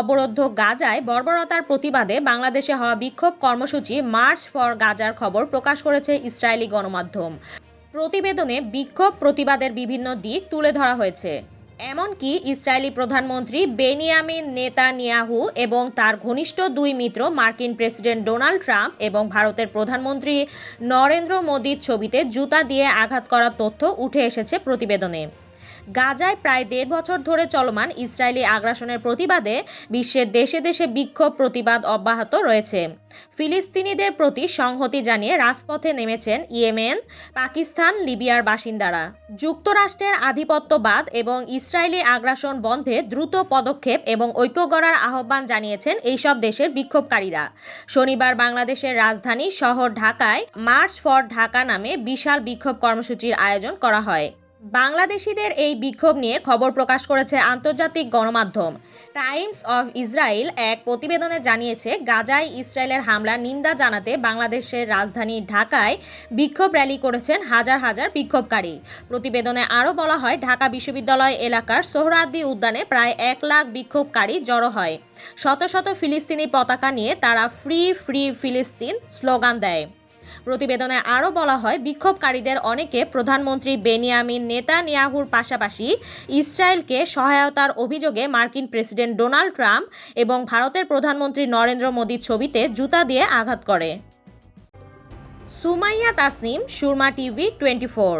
অবরুদ্ধ গাজায় বর্বরতার প্রতিবাদে বাংলাদেশে হওয়া বিক্ষোভ কর্মসূচি মার্চ ফর গাজার খবর প্রকাশ করেছে ইসরায়েলি গণমাধ্যম। প্রতিবেদনে বিক্ষোভ প্রতিবাদের বিভিন্ন দিক তুলে ধরা হয়েছে। এমনকি ইসরায়েলি প্রধানমন্ত্রী বেনিয়ামিন নেতানিয়াহু এবং তার ঘনিষ্ঠ দুই মিত্র মার্কিন প্রেসিডেন্ট ডোনাল্ড ট্রাম্প এবং ভারতের প্রধানমন্ত্রী নরেন্দ্র মোদির ছবিতে জুতা দিয়ে আঘাত করার তথ্য উঠে এসেছে প্রতিবেদনে। গাজায় প্রায় ১.৫ বছর ধরে চলমান ইসরায়েলি আগ্রাসনের প্রতিবাদে বিশ্বের দেশে দেশে বিক্ষোভ প্রতিবাদ অব্যাহত রয়েছে। ফিলিস্তিনিদের প্রতি সংহতি জানিয়ে রাজপথে নেমেছেন ইয়েমেন, পাকিস্তান, লিবিয়ার বাসিন্দারা। যুক্তরাষ্ট্রের আধিপত্যবাদ এবং ইসরায়েলি আগ্রাসন বন্ধে দ্রুত পদক্ষেপ এবং ঐক্য গড়ার আহ্বান জানিয়েছেন এইসব দেশের বিক্ষোভকারীরা। শনিবার বাংলাদেশের রাজধানী শহর ঢাকায় মার্চ ফর ঢাকা নামে বিশাল বিক্ষোভ কর্মসূচির আয়োজন করা হয়। বাংলাদেশিদের এই বিক্ষোভ নিয়ে খবর প্রকাশ করেছে আন্তর্জাতিক গণমাধ্যম। টাইমস অফ ইসরায়েল এক প্রতিবেদনে জানিয়েছে, গাজায় ইসরায়েলের হামলার নিন্দা জানাতে বাংলাদেশের রাজধানী ঢাকায় বিক্ষোভ র্যালি করেছেন হাজার হাজার বিক্ষোভকারী। প্রতিবেদনে আরও বলা হয়, ঢাকা বিশ্ববিদ্যালয় এলাকার সোহরাওয়ার্দী উদ্যানে প্রায় ১ লাখ বিক্ষোভকারী জড়ো হয়। শত শত ফিলিস্তিনি পতাকা নিয়ে তারা ফ্রি ফ্রি ফিলিস্তিন স্লোগান দেয়। প্রতিবেদনে আরও বলা হয়, বিক্ষোভকারীদের অনেকে প্রধানমন্ত্রী বেনিয়ামিন নেতানিয়াহুর পাশাপাশি ইসরায়েলকে সহায়তার অভিযোগে মার্কিন প্রেসিডেন্ট ডোনাল্ড ট্রাম্প এবং ভারতের প্রধানমন্ত্রী নরেন্দ্র মোদির ছবিতে জুতা দিয়ে আঘাত করে। সুমাইয়া তাসনিম, সুরমা টিভি 24।